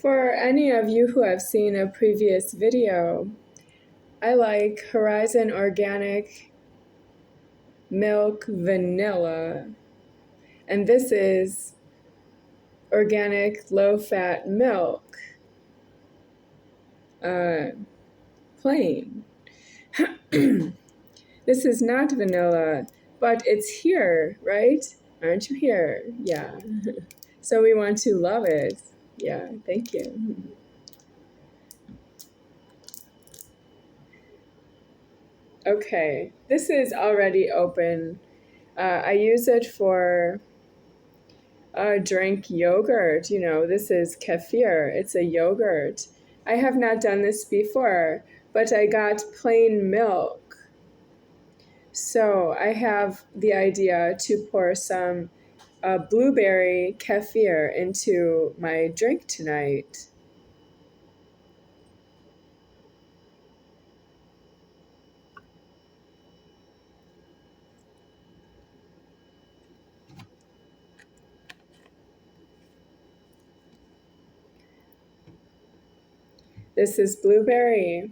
For any of you who have seen a previous video, I like Horizon Organic Milk Vanilla, and this is organic low-fat milk, plain. This is not vanilla, but it's here, right? Aren't you here? Yeah. So we want to love it. Yeah, thank you. Okay, this is already open. I use it for drink yogurt. You know, this is kefir. It's a yogurt. I have not done this before, but I got plain milk. So I have the idea to pour some blueberry kefir into my drink tonight. This is blueberry.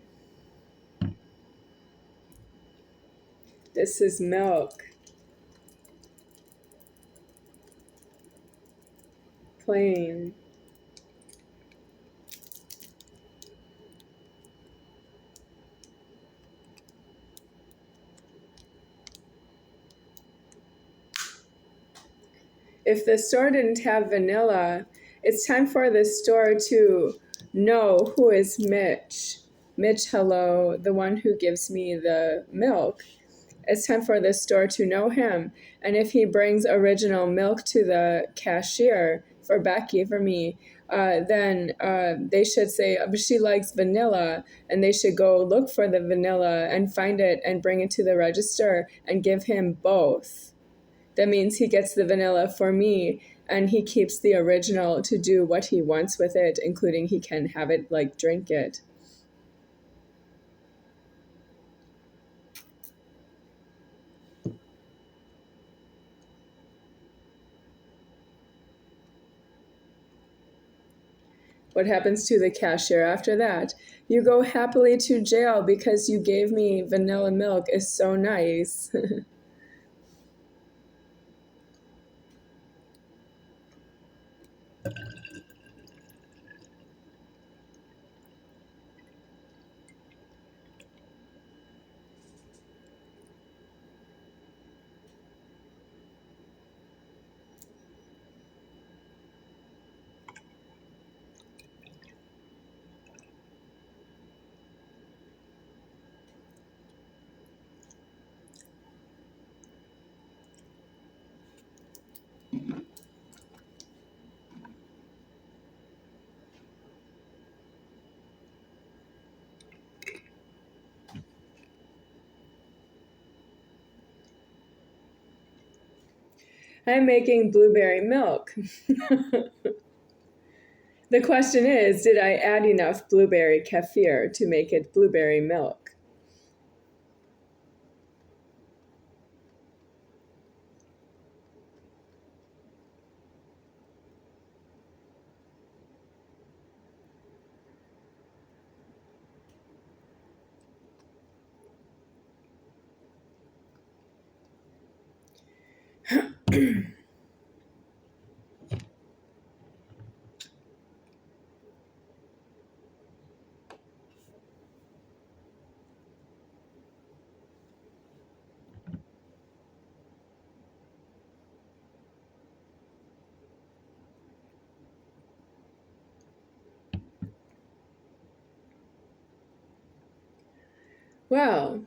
This is milk. Plain. If the store didn't have vanilla, it's time for the store to know who is Mitch. Mitch, hello, the one who gives me the milk. It's time for the store to know him. And if he brings original milk to the cashier for Becky, for me, then they should say, she likes vanilla, and they should go look for the vanilla and find it and bring it to the register and give him both. That means he gets the vanilla for me and he keeps the original to do what he wants with it, including he can have it, like, drink it. What happens to the cashier after that? You go happily to jail because you gave me vanilla milk is so nice. I'm making blueberry milk. The question is, did I add enough blueberry kefir to make it blueberry milk? Well,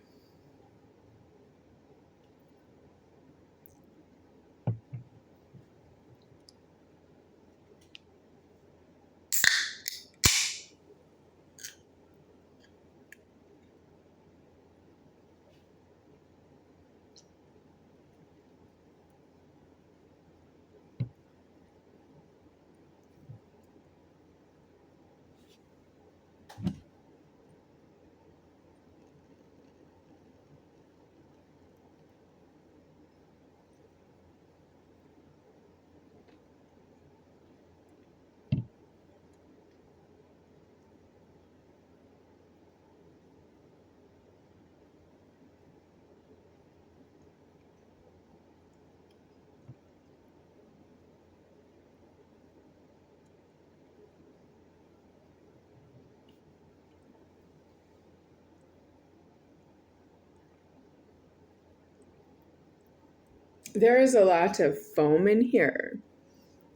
There is a lot of foam in here.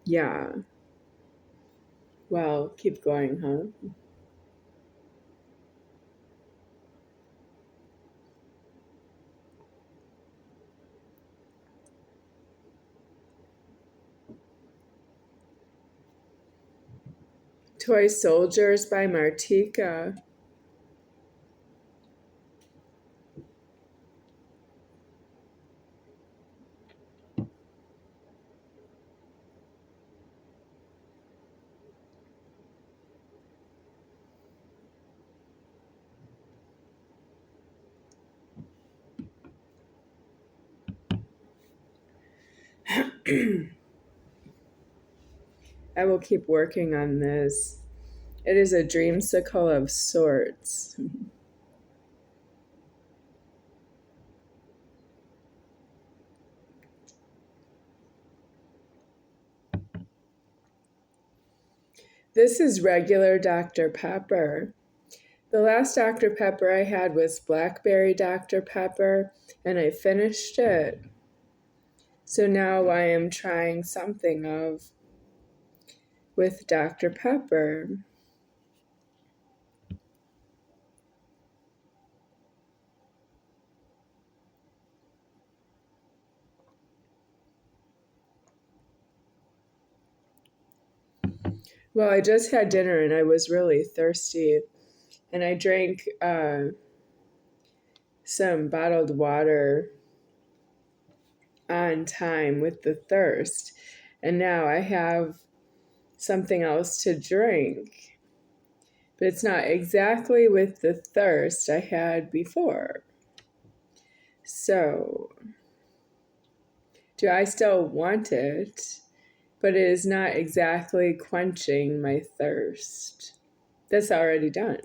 Yeah. Well, keep going, huh? Toy Soldiers by Martika. I will keep working on this. It is a dreamsicle of sorts. This is regular Dr. Pepper. The last Dr. Pepper I had was Blackberry Dr. Pepper, and I finished it. So now I am trying something of with Dr. Pepper. Well, I just had dinner and I was really thirsty, and I drank some bottled water on time with the thirst, and now I have something else to drink, but it's not exactly with the thirst I had before. So, do I still want it? But it is not exactly quenching my thirst. That's already done.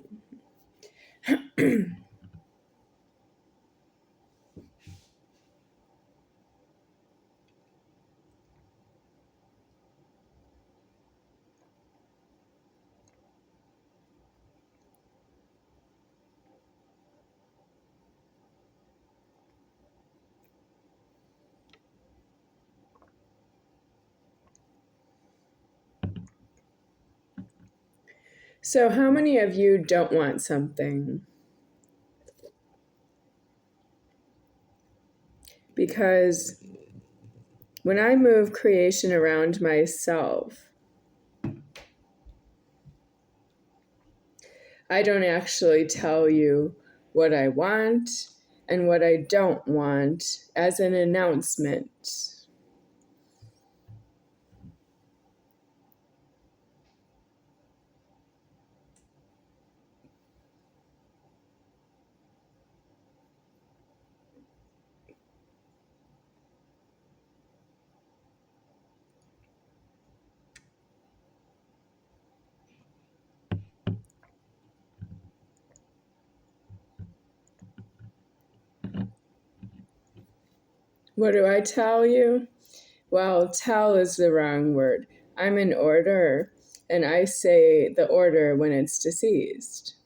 So, how many of you don't want something? Because when I move creation around myself, I don't actually tell you what I want and what I don't want as an announcement. What do I tell you? Well, tell is the wrong word. I'm an order, and I say the order when it's deceased.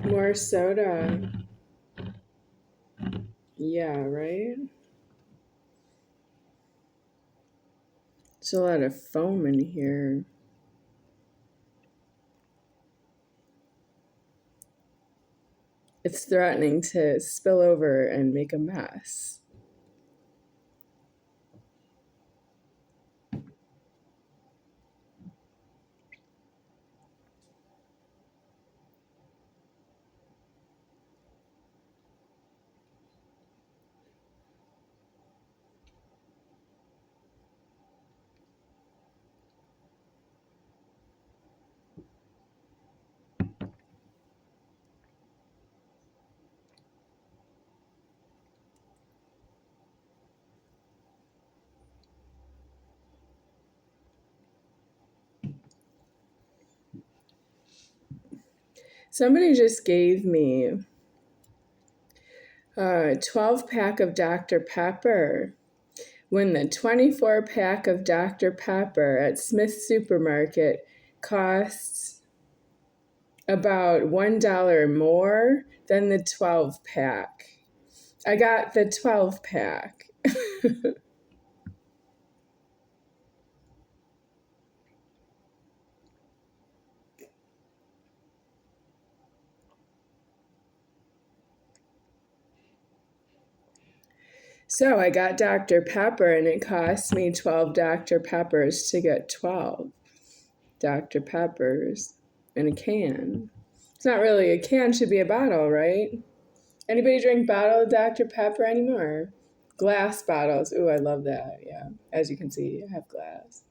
More soda. Yeah, right? There's a lot of foam in here. It's threatening to spill over and make a mess. Somebody just gave me a 12-pack of Dr. Pepper when the 24-pack of Dr. Pepper at Smith's Supermarket costs about $1 more than the 12-pack. I got the 12-pack. So I got Dr. Pepper, and it cost me 12 Dr. Peppers to get 12 Dr. Peppers in a can. It's not really a can, should be a bottle, right? Anybody drink bottled Dr. Pepper anymore? Glass bottles. Ooh, I love that. Yeah. As you can see, I have glass.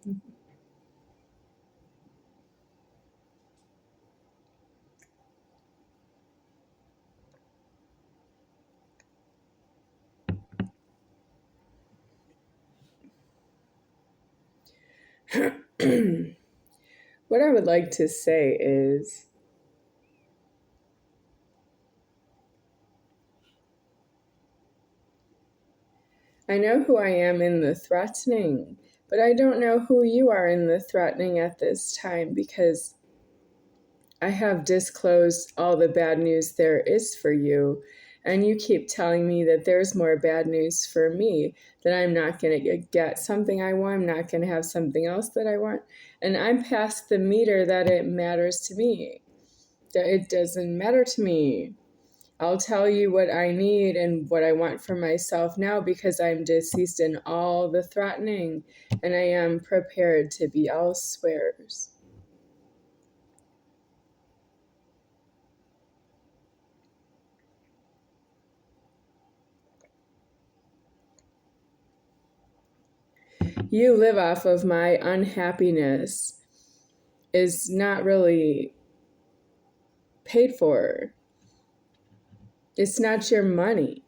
What I would like to say is, I know who I am in the threatening, but I don't know who you are in the threatening at this time, because I have disclosed all the bad news there is for you, and you keep telling me that there's more bad news for me, that I'm not going to get something I want, I'm not going to have something else that I want, and I'm past the meter that it matters to me, that it doesn't matter to me. I'll tell you what I need and what I want for myself now, because I'm deceased in all the threatening, and I am prepared to be elsewheres. You live off of my unhappiness is not really paid for. It's not your money.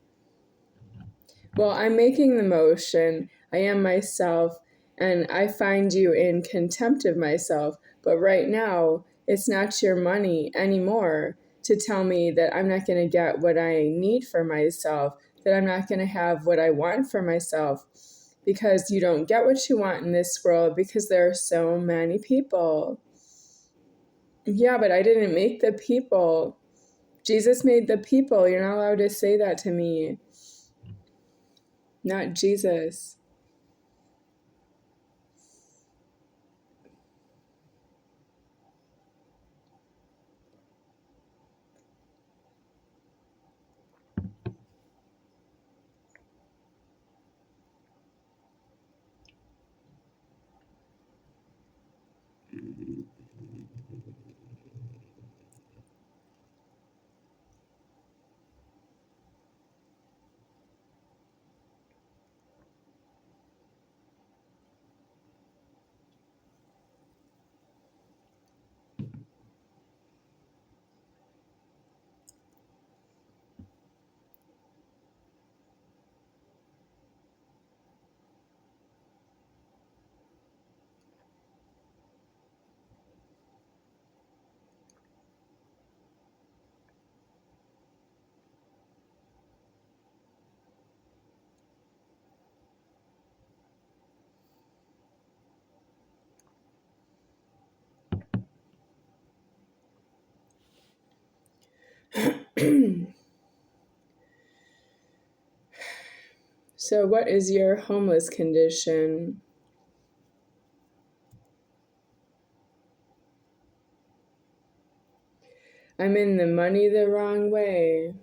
Well, I'm making the motion. I am myself, and I find you in contempt of myself. But right now, it's not your money anymore to tell me that I'm not going to get what I need for myself, that I'm not going to have what I want for myself, because you don't get what you want in this world because there are so many people. Yeah, but I didn't make the people. Jesus made the people. You're not allowed to say that to me. Not Jesus. So, what is your homeless condition? I'm in the money the wrong way.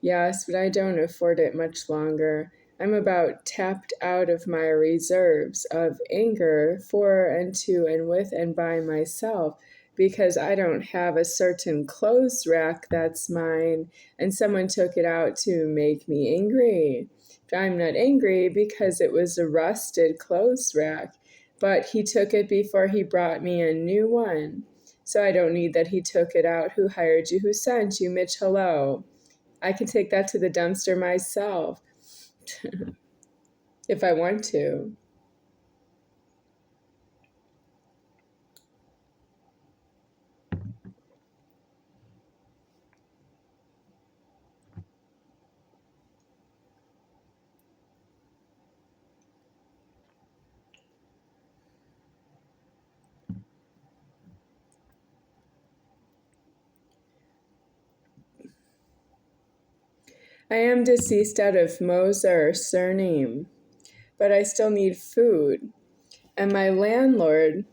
Yes, but I don't afford it much longer. I'm about tapped out of my reserves of anger for and to and with and by myself, because I don't have a certain clothes rack that's mine, and someone took it out to make me angry. I'm not angry because it was a rusted clothes rack, but he took it before he brought me a new one. So I don't need that he took it out. Who hired you? Who sent you? Mitch, hello. I can take that to the dumpster myself if I want to. I am deceased out of Moser surname, but I still need food. And my landlord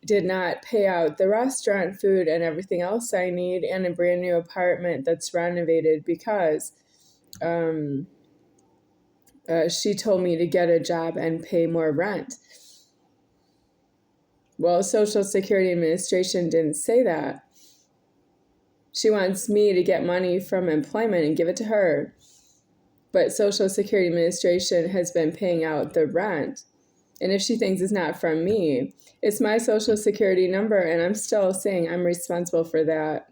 did not pay out the restaurant food and everything else I need and a brand new apartment that's renovated because she told me to get a job and pay more rent. Well, Social Security Administration didn't say that. She wants me to get money from employment and give it to her. But Social Security Administration has been paying out the rent. And if she thinks it's not from me, it's my Social Security number, and I'm still saying I'm responsible for that.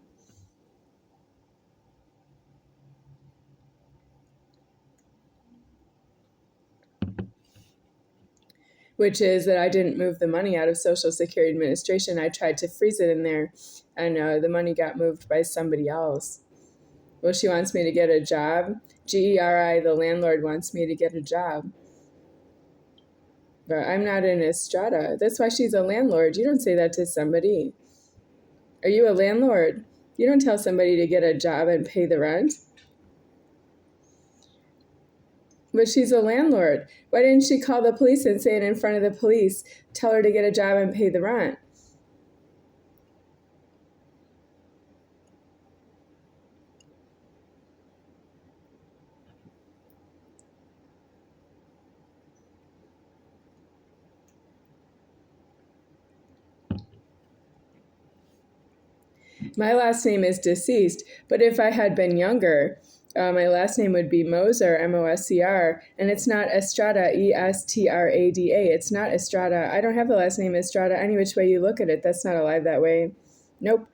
Which is that I didn't move the money out of Social Security Administration. I tried to freeze it in there, and the money got moved by somebody else. Well, she wants me to get a job. GERI, the landlord, wants me to get a job. But I'm not in Estrada. That's why she's a landlord. You don't say that to somebody. Are you a landlord? You don't tell somebody to get a job and pay the rent. But she's a landlord. Why didn't she call the police and say it in front of the police? Tell her to get a job and pay the rent. My last name is deceased, but if I had been younger, my last name would be Moser, Moscr, and it's not Estrada, Estrada. It's not Estrada. I don't have the last name Estrada any which way you look at it. That's not alive that way. Nope.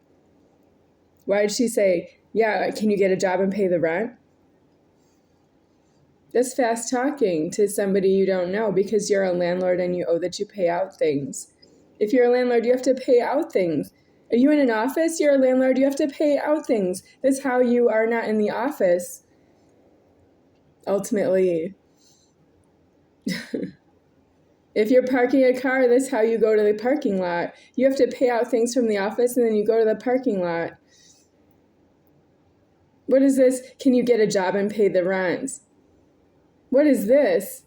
Why did she say, yeah, can you get a job and pay the rent? That's fast talking to somebody you don't know because you're a landlord and you owe that you pay out things. If you're a landlord, you have to pay out things. Are you in an office? You're a landlord, you have to pay out things. That's how you are not in the office. Ultimately. If you're parking a car, that's how you go to the parking lot. You have to pay out things from the office and then you go to the parking lot. What is this? Can you get a job and pay the rent? What is this?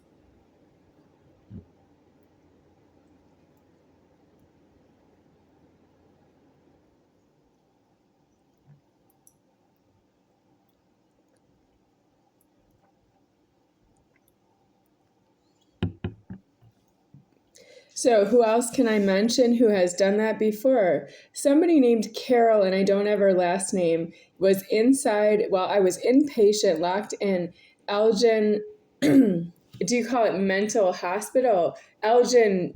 So, who else can I mention who has done that before? Somebody named Carol, and I don't have her last name, was inside, well, I was inpatient, locked in Elgin, do you call it mental hospital? Elgin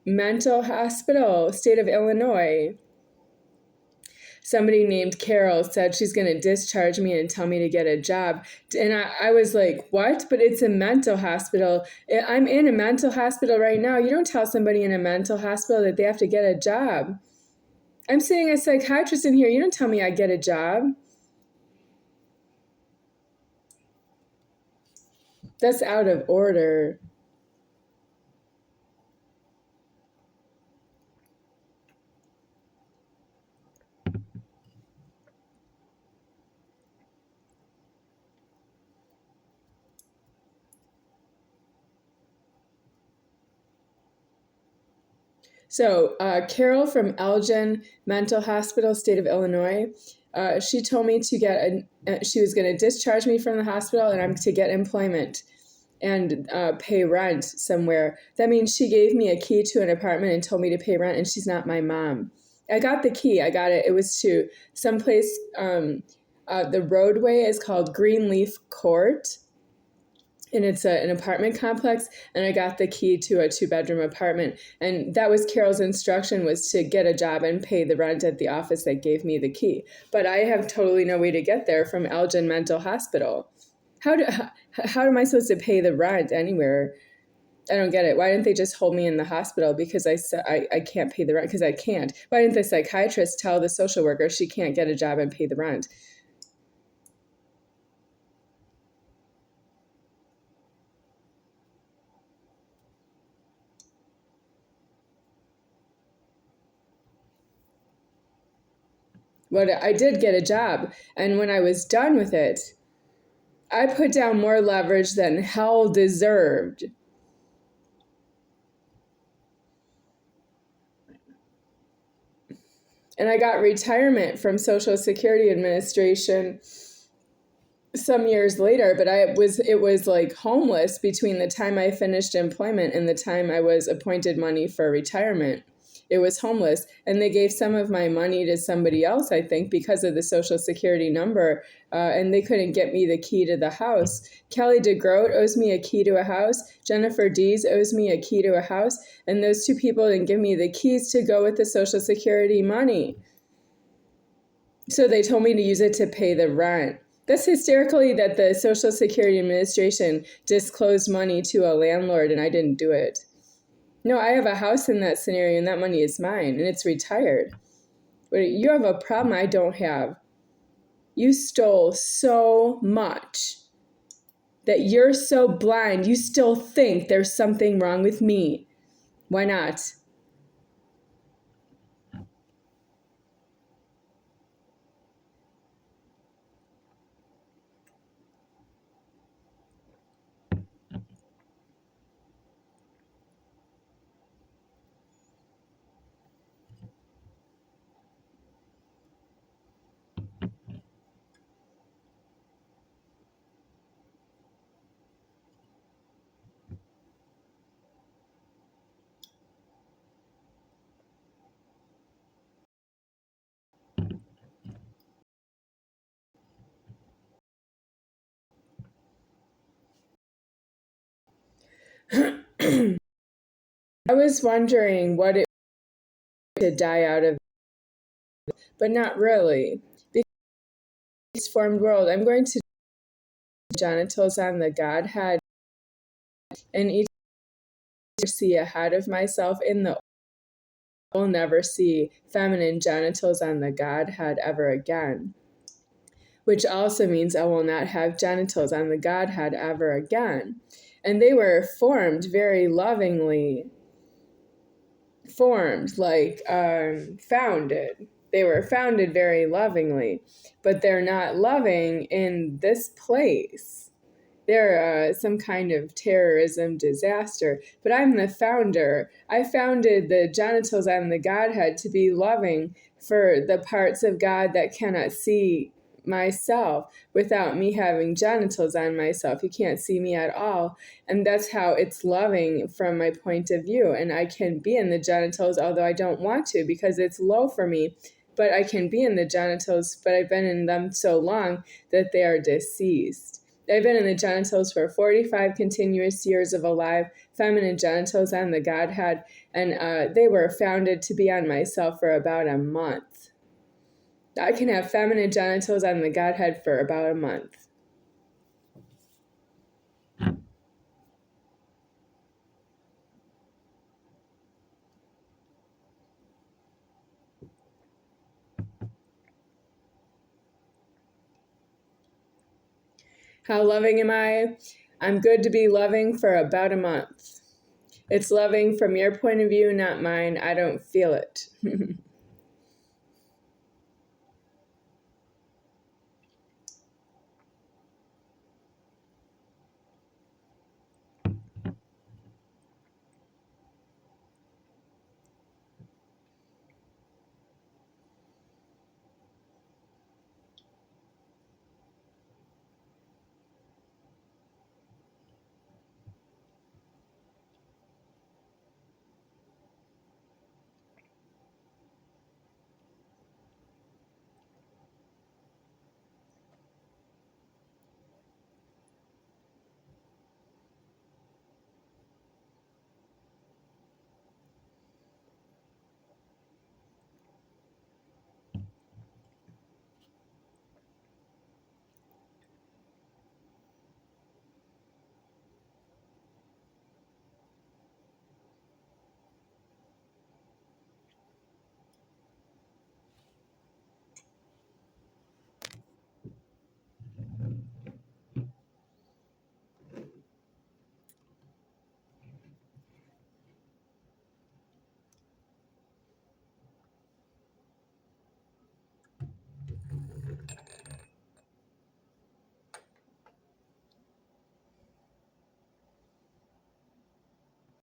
Mental Hospital, state of Illinois. Somebody named Carol said she's going to discharge me and tell me to get a job. And I was like, what? But it's a mental hospital. I'm in a mental hospital right now. You don't tell somebody in a mental hospital that they have to get a job. I'm seeing a psychiatrist in here. You don't tell me I get a job. That's out of order. So, Carol from Elgin Mental Hospital, state of Illinois, she told me to she was going to discharge me from the hospital and I'm to get employment and pay rent somewhere. That means she gave me a key to an apartment and told me to pay rent, and she's not my mom. I got the key. I got it. It was to someplace, the roadway is called Greenleaf Court, and it's an apartment complex, and I got the key to a 2-bedroom apartment, and that was Carol's instruction, was to get a job and pay the rent at the office that gave me the key. But I have totally no way to get there from Elgin Mental Hospital. How am I supposed to pay the rent anywhere? I don't get it. Why didn't they just hold me in the hospital because I can't pay the rent? Because I can't. Why didn't the psychiatrist tell the social worker she can't get a job and pay the rent? But I did get a job, and when I was done with it, I put down more leverage than hell deserved. And I got retirement from Social Security Administration some years later, but it was like homeless between the time I finished employment and the time I was appointed money for retirement. It was homeless, and they gave some of my money to somebody else, I think, because of the Social Security number, and they couldn't get me the key to the house. Kelly DeGroat owes me a key to a house. Jennifer Dees owes me a key to a house, and those two people didn't give me the keys to go with the Social Security money. So they told me to use it to pay the rent. That's hysterically that the Social Security Administration disclosed money to a landlord and I didn't do it. No, I have a house in that scenario and that money is mine and it's retired. But you have a problem I don't have. You stole so much that you're so blind, you still think there's something wrong with me. Why not? I was wondering what it would to die out of, but not really. Because it's formed world, I'm going to genitals on the Godhead and each see ahead of myself in the I will never see feminine genitals on the Godhead ever again. Which also means I will not have genitals on the Godhead ever again. And they were formed very lovingly, founded. They were founded very lovingly, but they're not loving in this place. They're some kind of terrorism disaster. But I'm the founder. I founded the genitals on the Godhead to be loving for the parts of God that cannot see myself without me having genitals on myself. You can't see me at all. And that's how it's loving from my point of view. And I can be in the genitals, although I don't want to because it's low for me. But I can be in the genitals, but I've been in them so long that they are deceased. I've been in the genitals for 45 continuous years of alive, feminine genitals on the Godhead, and they were founded to be on myself for about a month. I can have feminine genitals on the Godhead for about a month. How loving am I? I'm good to be loving for about a month. It's loving from your point of view, not mine. I don't feel it.